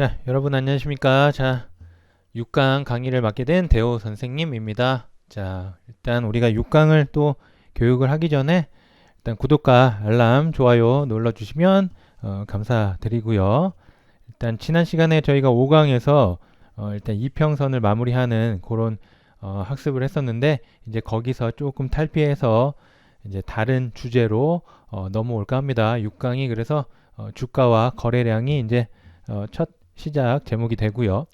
자, 여러분 안녕하십니까? 자, 6강 강의를 맡게 된 대호 선생님입니다. 자, 일단 우리가 6강을 또 교육을 하기 전에 일단 구독과 알람, 좋아요 눌러주시면 감사드리고요. 일단 지난 시간에 저희가 5강에서 일단 이평선을 마무리하는 그런 학습을 했었는데 이제 거기서 조금 탈피해서 이제 다른 주제로 넘어올까 합니다. 6강이 그래서 주가와 거래량이 이제 첫 시작 제목이 되고요.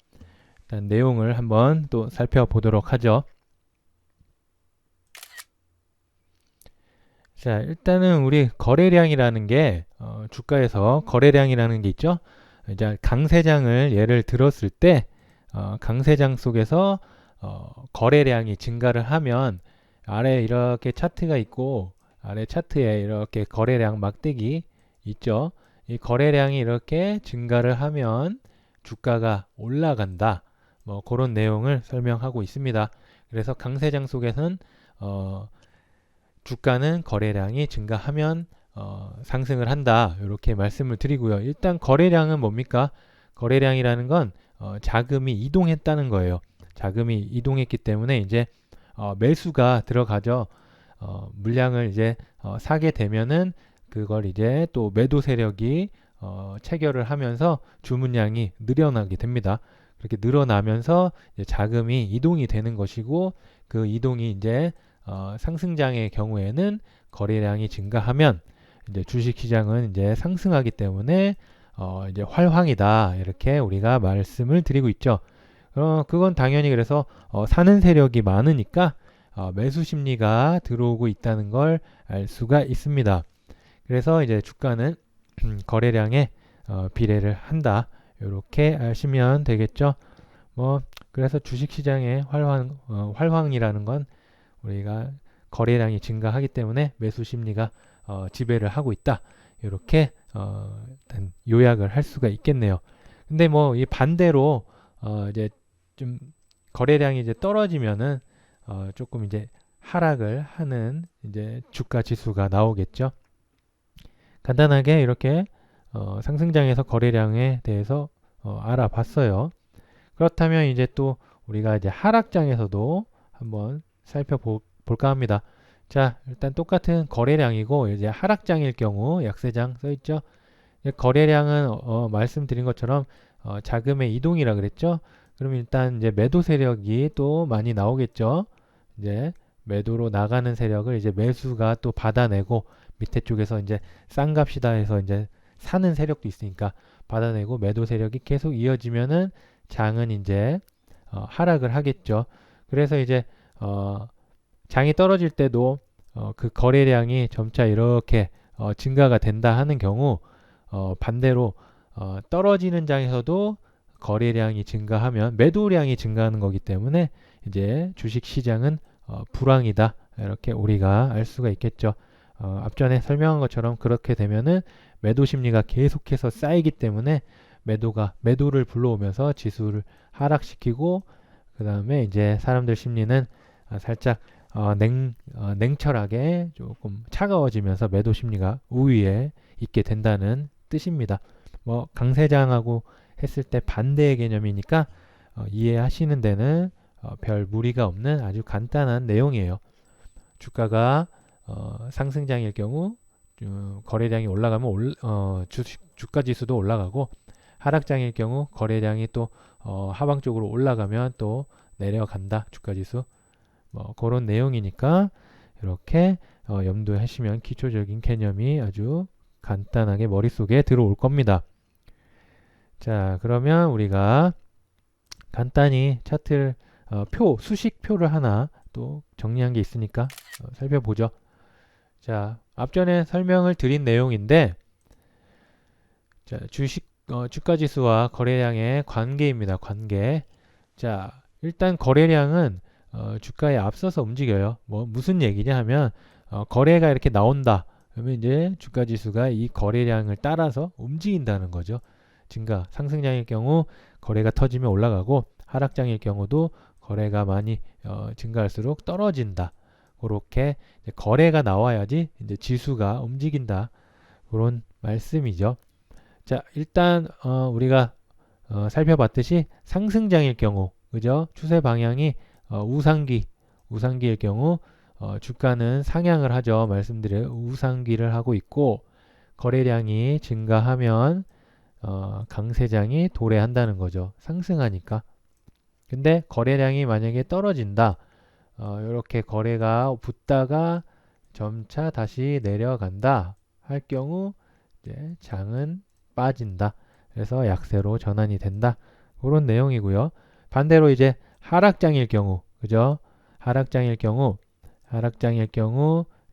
일단 내용을 한번 또 살펴보도록 하죠. 자, 일단은 우리 거래량이라는 게 주가에서 거래량이라는 게 있죠. 이제 강세장을 예를 들었을 때 강세장 속에서 거래량이 증가를 하면 아래 이렇게 차트가 있고 아래 차트에 이렇게 거래량 막대기 있죠. 이 거래량이 이렇게 증가를 하면 주가가 올라간다. 뭐 그런 내용을 설명하고 있습니다. 그래서 강세장 속에서는 주가는 거래량이 증가하면 상승을 한다. 이렇게 말씀을 드리고요. 일단 거래량은 뭡니까? 거래량이라는 건 자금이 이동했다는 거예요. 자금이 이동했기 때문에 이제 매수가 들어가죠. 물량을 이제 사게 되면은 그걸 이제 또 매도 세력이 체결을 하면서 주문량이 늘어나게 됩니다. 그렇게 늘어나면서 이제 자금이 이동이 되는 것이고 그 이동이 이제 상승장의 경우에는 거래량이 증가하면 이제 주식시장은 이제 상승하기 때문에 이제 활황이다 이렇게 우리가 말씀을 드리고 있죠. 그건 당연히 그래서 사는 세력이 많으니까 매수 심리가 들어오고 있다는 걸 알 수가 있습니다. 그래서 이제 주가는 거래량에 비례를 한다. 이렇게 아시면 되겠죠. 뭐 그래서 주식시장의 활황이라는 건 우리가 거래량이 증가하기 때문에 매수 심리가 지배를 하고 있다. 이렇게 요약을 할 수가 있겠네요. 근데 뭐 이 반대로 이제 좀 거래량이 이제 떨어지면은 조금 이제 하락을 하는 이제 주가 지수가 나오겠죠. 간단하게 이렇게 상승장에서 거래량에 대해서 알아봤어요. 그렇다면 이제 또 우리가 이제 하락장에서도 한번 살펴볼까 합니다. 자, 일단 똑같은 거래량이고 이제 하락장일 경우 약세장 써 있죠. 거래량은 말씀드린 것처럼 자금의 이동이라 그랬죠. 그럼 일단 이제 매도 세력이 또 많이 나오겠죠. 이제 매도로 나가는 세력을 이제 매수가 또 받아내고 밑에 쪽에서 이제 싼 값이다 해서 이제 사는 세력도 있으니까 받아내고 매도 세력이 계속 이어지면은 장은 이제 하락을 하겠죠. 그래서 이제 장이 떨어질 때도 그 거래량이 점차 이렇게 증가가 된다 하는 경우 반대로 떨어지는 장에서도 거래량이 증가하면 매도량이 증가하는 거기 때문에 이제 주식 시장은 불황이다 이렇게 우리가 알 수가 있겠죠. 앞전에 설명한 것처럼 그렇게 되면은 매도 심리가 계속해서 쌓이기 때문에 매도를 불러오면서 지수를 하락시키고 그 다음에 이제 사람들 심리는 살짝 냉철하게 조금 차가워지면서 매도 심리가 우위에 있게 된다는 뜻입니다. 뭐 강세장하고 했을 때 반대의 개념이니까 이해하시는 데는 별 무리가 없는 아주 간단한 내용이에요. 주가가 상승장일 경우 거래량이 올라가면 주가 지수도 올라가고 하락장일 경우 거래량이 또 하방 쪽으로 올라가면 또 내려간다 주가 지수 뭐 그런 내용이니까 이렇게 염두하시면 기초적인 개념이 아주 간단하게 머릿속에 들어올 겁니다. 자, 그러면 우리가 간단히 차트를 수식표를 하나 또 정리한 게 있으니까 살펴보죠. 자, 앞전에 설명을 드린 내용인데 자, 주가 지수와 거래량의 관계입니다. 관계. 자, 일단 거래량은 주가에 앞서서 움직여요. 뭐 무슨 얘기냐 하면 거래가 이렇게 나온다. 그러면 이제 주가 지수가 이 거래량을 따라서 움직인다는 거죠. 상승장일 경우 거래가 터지면 올라가고 하락장일 경우도 거래가 많이 증가할수록 떨어진다. 그렇게 거래가 나와야지 이제 지수가 움직인다. 그런 말씀이죠. 자, 일단 우리가 살펴봤듯이 상승장일 경우, 그죠? 추세 방향이 우상기일 경우 주가는 상향을 하죠. 말씀드려요. 우상기를 하고 있고 거래량이 증가하면 강세장이 도래한다는 거죠. 상승하니까. 근데 거래량이 만약에 떨어진다. 이렇게 거래가 붙다가 점차 다시 내려간다 할 경우 이제 장은 빠진다. 그래서 약세로 전환이 된다. 그런 내용이고요. 반대로 이제 하락장일 경우, 그죠? 하락장일 경우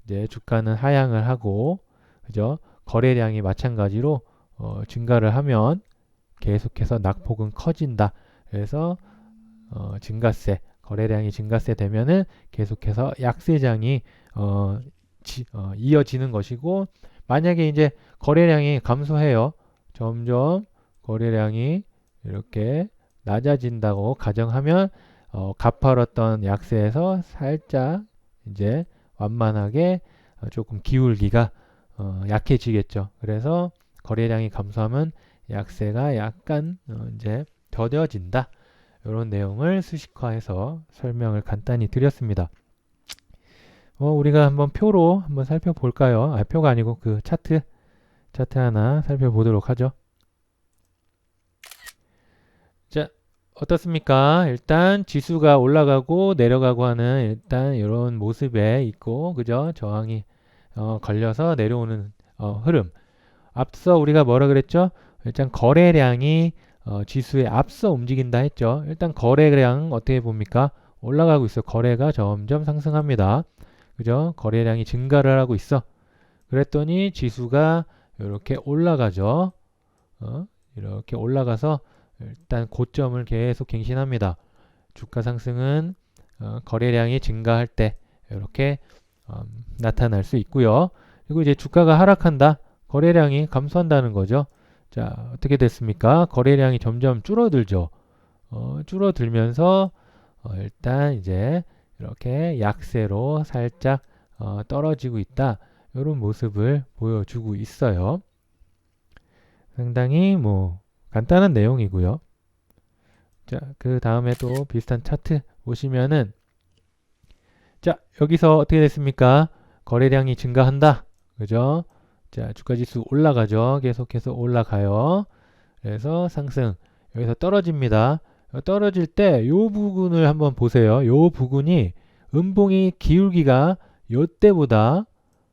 이제 주가는 하향을 하고, 그죠? 거래량이 마찬가지로 증가를 하면 계속해서 낙폭은 커진다. 그래서 거래량이 증가세 되면은 계속해서 약세장이 이어지는 것이고, 만약에 이제 거래량이 감소해요. 점점 거래량이 이렇게 낮아진다고 가정하면 가파랐던 약세에서 살짝 이제 완만하게 조금 기울기가 약해지겠죠. 그래서 거래량이 감소하면 약세가 약간 이제 더뎌진다. 이런 내용을 수식화해서 설명을 간단히 드렸습니다. 우리가 한번 표로 한번 살펴볼까요? 표가 아니고 그 차트 하나 살펴보도록 하죠. 자, 어떻습니까? 일단 지수가 올라가고 내려가고 하는 일단 이런 모습에 있고, 그죠? 저항이 걸려서 내려오는 흐름. 앞서 우리가 뭐라 그랬죠? 일단 거래량이 지수에 앞서 움직인다 했죠. 일단 거래량 어떻게 봅니까? 올라가고 있어. 거래가 점점 상승합니다. 그죠? 거래량이 증가를 하고 있어. 그랬더니 지수가 이렇게 올라가죠. 이렇게 올라가서 일단 고점을 계속 갱신합니다. 주가 상승은 거래량이 증가할 때 이렇게 나타날 수 있고요. 그리고 이제 주가가 하락한다. 거래량이 감소한다는 거죠. 자, 어떻게 됐습니까? 거래량이 점점 줄어들죠. 줄어들면서 일단 이제 이렇게 약세로 살짝 떨어지고 있다. 이런 모습을 보여주고 있어요. 상당히 간단한 내용이고요. 자, 그 다음에 또 비슷한 차트 보시면은 자, 여기서 어떻게 됐습니까? 거래량이 증가한다. 그죠? 자, 주가지수 올라가죠. 계속해서 올라가요. 그래서 상승. 여기서 떨어집니다. 떨어질 때 요 부분을 한번 보세요. 요 부분이 음봉이 기울기가 요때보다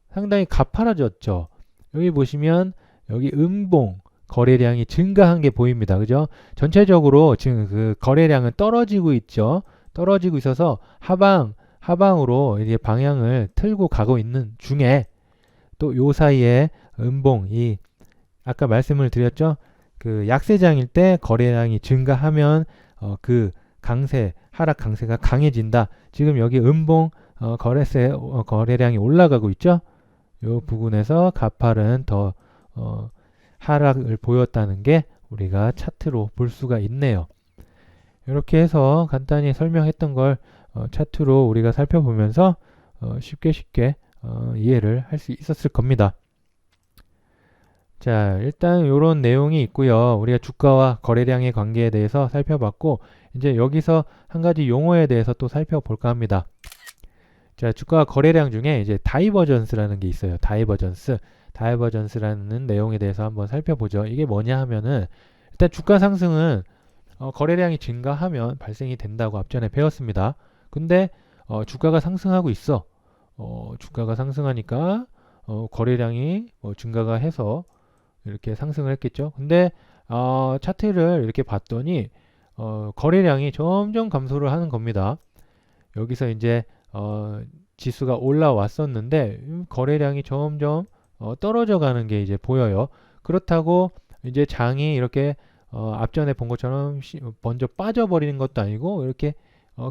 상당히 가파라졌죠. 여기 보시면 여기 음봉 거래량이 증가한 게 보입니다. 그죠? 전체적으로 지금 그 거래량은 떨어지고 있죠. 떨어지고 있어서 하방으로 이제 방향을 틀고 가고 있는 중에 또 요 사이에 음봉 아까 말씀을 드렸죠. 그 약세장일 때 거래량이 증가하면 그 하락 강세가 강해진다. 지금 여기 음봉 거래량이 올라가고 있죠. 요 부분에서 가파른 더 하락을 보였다는 게 우리가 차트로 볼 수가 있네요. 이렇게 해서 간단히 설명했던 걸 차트로 우리가 살펴보면서 쉽게 이해를 할 수 있었을 겁니다. 자, 일단 이런 내용이 있고요. 우리가 주가와 거래량의 관계에 대해서 살펴봤고 이제 여기서 한 가지 용어에 대해서 또 살펴볼까 합니다. 자, 주가와 거래량 중에 이제 다이버전스라는 게 있어요. 다이버전스라는 내용에 대해서 한번 살펴보죠. 이게 뭐냐 하면은 일단 주가 상승은 거래량이 증가하면 발생이 된다고 앞전에 배웠습니다. 근데 주가가 상승하고 있어. 주가가 상승하니까 거래량이 증가가 해서 이렇게 상승을 했겠죠. 근데 차트를 이렇게 봤더니 거래량이 점점 감소를 하는 겁니다. 여기서 이제 지수가 올라왔었는데 거래량이 점점 떨어져 가는 게 이제 보여요. 그렇다고 이제 장이 이렇게 앞전에 본 것처럼 먼저 빠져버리는 것도 아니고 이렇게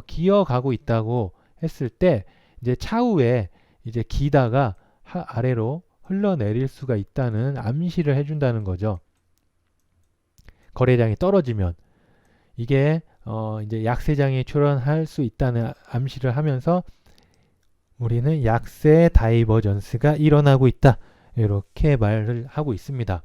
기어가고 있다고 했을 때 이제 차후에 이제 기다가 아래로 흘러내릴 수가 있다는 암시를 해준다는 거죠. 거래량이 떨어지면 이게 이제 약세장이 출현할 수 있다는 암시를 하면서 우리는 약세 다이버전스가 일어나고 있다. 이렇게 말을 하고 있습니다.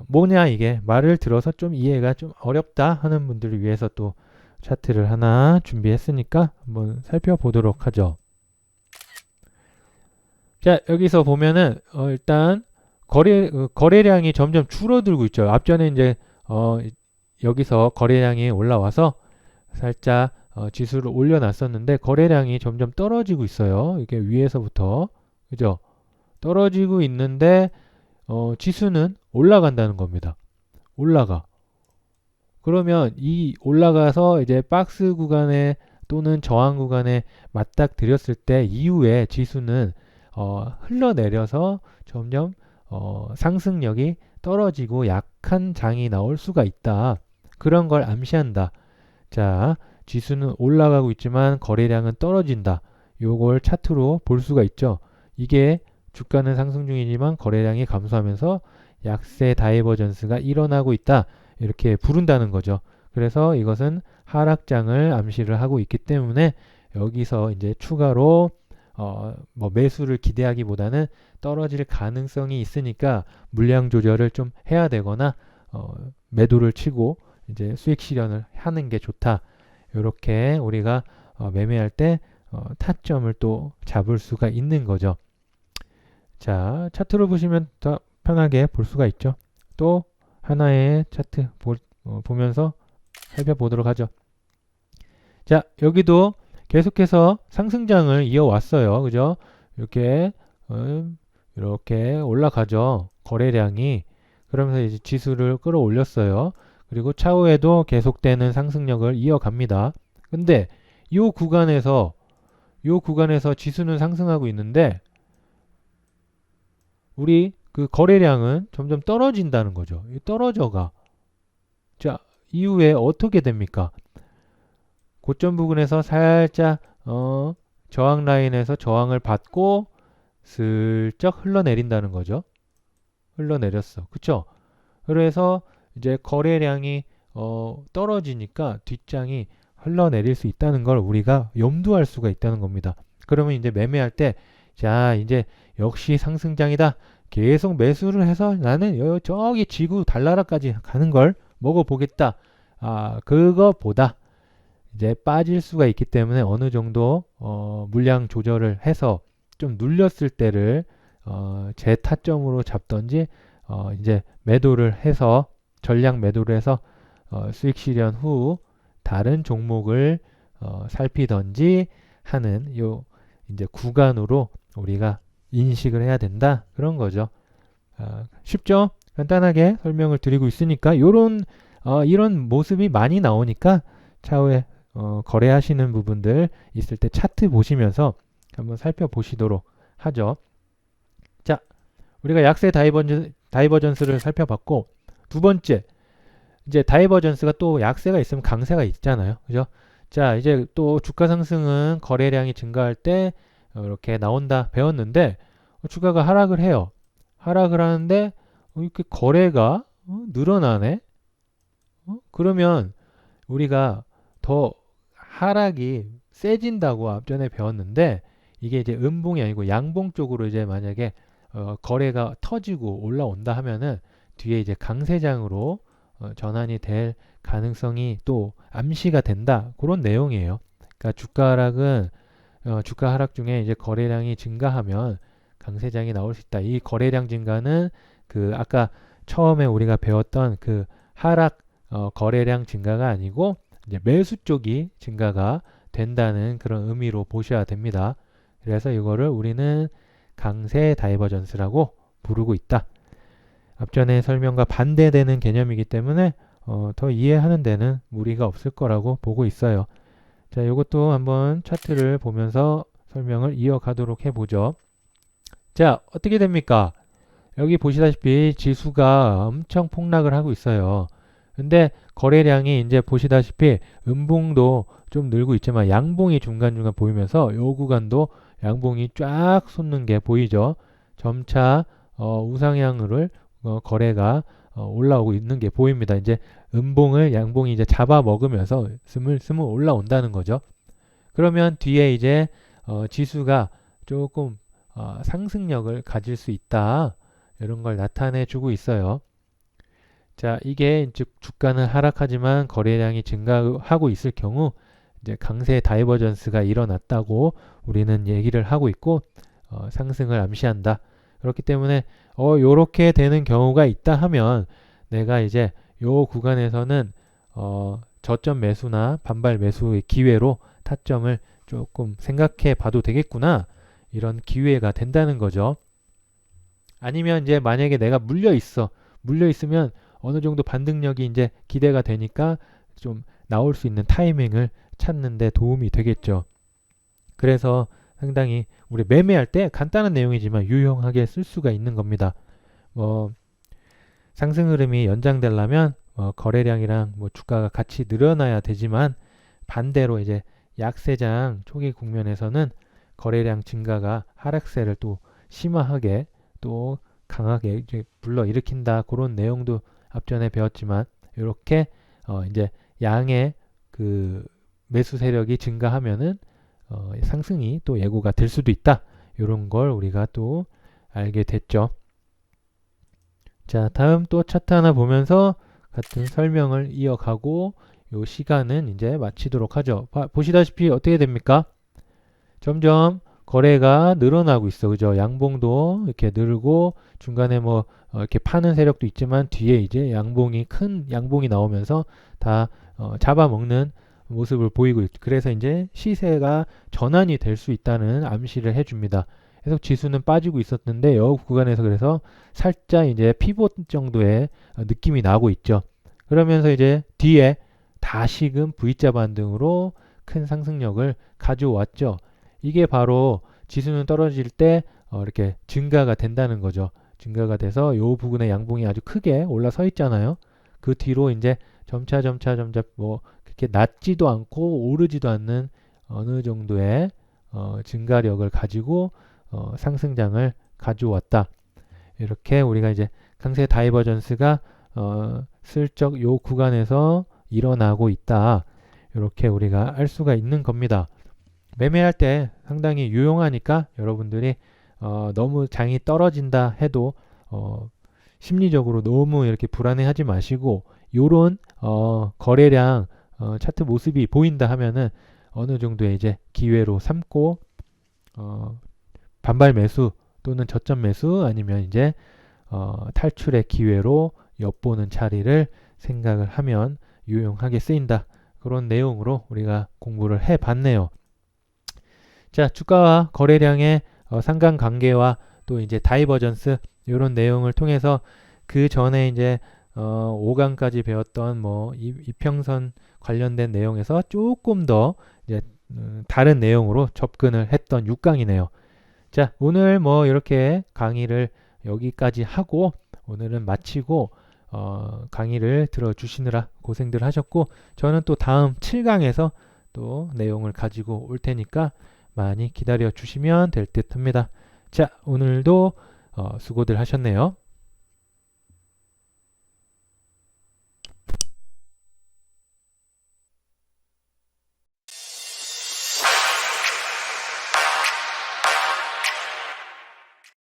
뭐냐 이게 말을 들어서 좀 이해가 좀 어렵다 하는 분들을 위해서 또 차트를 하나 준비했으니까 한번 살펴보도록 하죠. 자, 여기서 보면은 일단 거래량이 점점 줄어들고 있죠. 앞전에 이제 여기서 거래량이 올라와서 살짝 지수를 올려놨었는데 거래량이 점점 떨어지고 있어요. 이게 위에서부터 그죠? 떨어지고 있는데 지수는 올라간다는 겁니다. 올라가. 그러면 이 올라가서 이제 박스 구간에 또는 저항 구간에 맞닥뜨렸을 때 이후에 지수는 흘러내려서 점점 상승력이 떨어지고 약한 장이 나올 수가 있다. 그런 걸 암시한다. 자, 지수는 올라가고 있지만 거래량은 떨어진다. 요걸 차트로 볼 수가 있죠. 이게 주가는 상승 중이지만 거래량이 감소하면서 약세 다이버전스가 일어나고 있다. 이렇게 부른다는 거죠. 그래서 이것은 하락장을 암시를 하고 있기 때문에 여기서 이제 추가로 뭐 매수를 기대하기보다는 떨어질 가능성이 있으니까 물량 조절을 좀 해야 되거나 매도를 치고 이제 수익 실현을 하는 게 좋다. 이렇게 우리가 매매할 때 타점을 또 잡을 수가 있는 거죠. 자, 차트로 보시면 더 편하게 볼 수가 있죠. 또 하나의 차트 보면서 살펴보도록 하죠. 자, 여기도 계속해서 상승장을 이어왔어요. 그죠? 이렇게 올라가죠. 거래량이. 그러면서 이제 지수를 끌어올렸어요. 그리고 차후에도 계속되는 상승력을 이어갑니다. 근데 이 구간에서 지수는 상승하고 있는데 우리 그 거래량은 점점 떨어진다는 거죠. 떨어져가. 자, 이후에 어떻게 됩니까? 고점 부근에서 살짝 저항 라인에서 저항을 받고 슬쩍 흘러내린다는 거죠. 흘러내렸어. 그쵸? 그래서 이제 거래량이 떨어지니까 뒷장이 흘러내릴 수 있다는 걸 우리가 염두할 수가 있다는 겁니다. 그러면 이제 매매할 때 자, 이제 역시 상승장이다. 계속 매수를 해서 나는 저기 지구 달나라까지 가는 걸 먹어보겠다. 그거보다 이제 빠질 수가 있기 때문에 어느 정도 물량 조절을 해서 좀 눌렸을 때를 제 타점으로 잡던지 이제 매도를 해서 전량 매도를 해서 수익 실현 후 다른 종목을 살피던지 하는 요 이제 구간으로 우리가 인식을 해야 된다 그런 거죠. 쉽죠? 간단하게 설명을 드리고 있으니까 이런 모습이 많이 나오니까 차후에 거래하시는 부분들 있을 때 차트 보시면서 한번 살펴보시도록 하죠. 자, 우리가 약세 다이버전스를 살펴봤고 두 번째 이제 다이버전스가 또 약세가 있으면 강세가 있잖아요. 그죠? 자, 이제 또 주가 상승은 거래량이 증가할 때 이렇게 나온다 배웠는데 주가가 하락을 해요. 하락을 하는데 이렇게 거래가 늘어나네. 그러면 우리가 더 하락이 세진다고 앞전에 배웠는데 이게 이제 음봉이 아니고 양봉 쪽으로 이제 만약에 거래가 터지고 올라온다 하면은 뒤에 이제 강세장으로 전환이 될 가능성이 또 암시가 된다. 그런 내용이에요. 그러니까 주가 하락 중에 이제 거래량이 증가하면 강세장이 나올 수 있다. 이 거래량 증가는 그 아까 처음에 우리가 배웠던 그 하락 거래량 증가가 아니고 이제 매수 쪽이 증가가 된다는 그런 의미로 보셔야 됩니다. 그래서 이거를 우리는 강세 다이버전스라고 부르고 있다. 앞전의 설명과 반대되는 개념이기 때문에 더 이해하는 데는 무리가 없을 거라고 보고 있어요. 자, 이것도 한번 차트를 보면서 설명을 이어가도록 해보죠. 자, 어떻게 됩니까? 여기 보시다시피 지수가 엄청 폭락을 하고 있어요. 근데 거래량이 이제 보시다시피 음봉도 좀 늘고 있지만 양봉이 중간중간 보이면서 요 구간도 양봉이 쫙 솟는 게 보이죠. 점차 우상향을 거래가 올라오고 있는 게 보입니다. 이제 음봉을 양봉이 이제 잡아먹으면서 스물스물 올라온다는 거죠. 그러면 뒤에 이제 지수가 조금 상승력을 가질 수 있다. 이런 걸 나타내 주고 있어요. 자, 이게 즉 주가는 하락하지만 거래량이 증가하고 있을 경우 이제 강세 다이버전스가 일어났다고 우리는 얘기를 하고 있고 상승을 암시한다. 그렇기 때문에 요렇게 되는 경우가 있다 하면 내가 이제 요 구간에서는 저점 매수나 반발 매수의 기회로 타점을 조금 생각해 봐도 되겠구나. 이런 기회가 된다는 거죠. 아니면 이제 만약에 내가 물려 있으면 어느 정도 반등력이 이제 기대가 되니까 좀 나올 수 있는 타이밍을 찾는 데 도움이 되겠죠. 그래서 상당히 우리 매매할 때 간단한 내용이지만 유용하게 쓸 수가 있는 겁니다. 뭐 상승 흐름이 연장되려면 거래량이랑 뭐 주가가 같이 늘어나야 되지만 반대로 이제 약세장 초기 국면에서는 거래량 증가가 하락세를 또 심화하게 또 강하게 이제 불러일으킨다. 그런 내용도 앞전에 배웠지만 이렇게 이제 양의 그 매수 세력이 증가하면은 상승이 또 예고가 될 수도 있다. 이런 걸 우리가 또 알게 됐죠. 자, 다음 또 차트 하나 보면서 같은 설명을 이어가고 요 시간은 이제 마치도록 하죠. 보시다시피 어떻게 됩니까? 점점 거래가 늘어나고 있어. 그죠? 양봉도 이렇게 늘고 중간에 뭐 이렇게 파는 세력도 있지만 뒤에 이제 큰 양봉이 나오면서 다 잡아먹는 모습을 보이고 있죠. 그래서 이제 시세가 전환이 될 수 있다는 암시를 해줍니다. 계속 지수는 빠지고 있었는데 여 구간에서 그래서 살짝 이제 피봇 정도의 느낌이 나고 있죠. 그러면서 이제 뒤에 다시금 V자 반등으로 큰 상승력을 가져왔죠. 이게 바로 지수는 떨어질 때 이렇게 증가가 된다는 거죠. 증가가 돼서 요 부분의 양봉이 아주 크게 올라서 있잖아요. 그 뒤로 이제 점차 뭐 그렇게 낮지도 않고 오르지도 않는 어느 정도의 증가력을 가지고 상승장을 가져왔다. 이렇게 우리가 이제 강세 다이버전스가 슬쩍 요 구간에서 일어나고 있다. 이렇게 우리가 알 수가 있는 겁니다. 매매할 때 상당히 유용하니까 여러분들이 너무 장이 떨어진다 해도 심리적으로 너무 이렇게 불안해하지 마시고 요런 거래량 차트 모습이 보인다 하면은 어느 정도의 이제 기회로 삼고 반발 매수 또는 저점 매수 아니면 이제 탈출의 기회로 엿보는 자리를 생각을 하면 유용하게 쓰인다. 그런 내용으로 우리가 공부를 해봤네요. 자, 주가와 거래량의 상관관계와 또 이제 다이버전스 이런 내용을 통해서 그 전에 이제 5강까지 배웠던 뭐 이평선 관련된 내용에서 조금 더 이제 다른 내용으로 접근을 했던 6강이네요. 자, 오늘 뭐 이렇게 강의를 여기까지 하고 오늘은 마치고 강의를 들어주시느라 고생들 하셨고 저는 또 다음 7강에서 또 내용을 가지고 올 테니까 많이 기다려 주시면 될 듯 합니다. 자, 오늘도 수고들 하셨네요.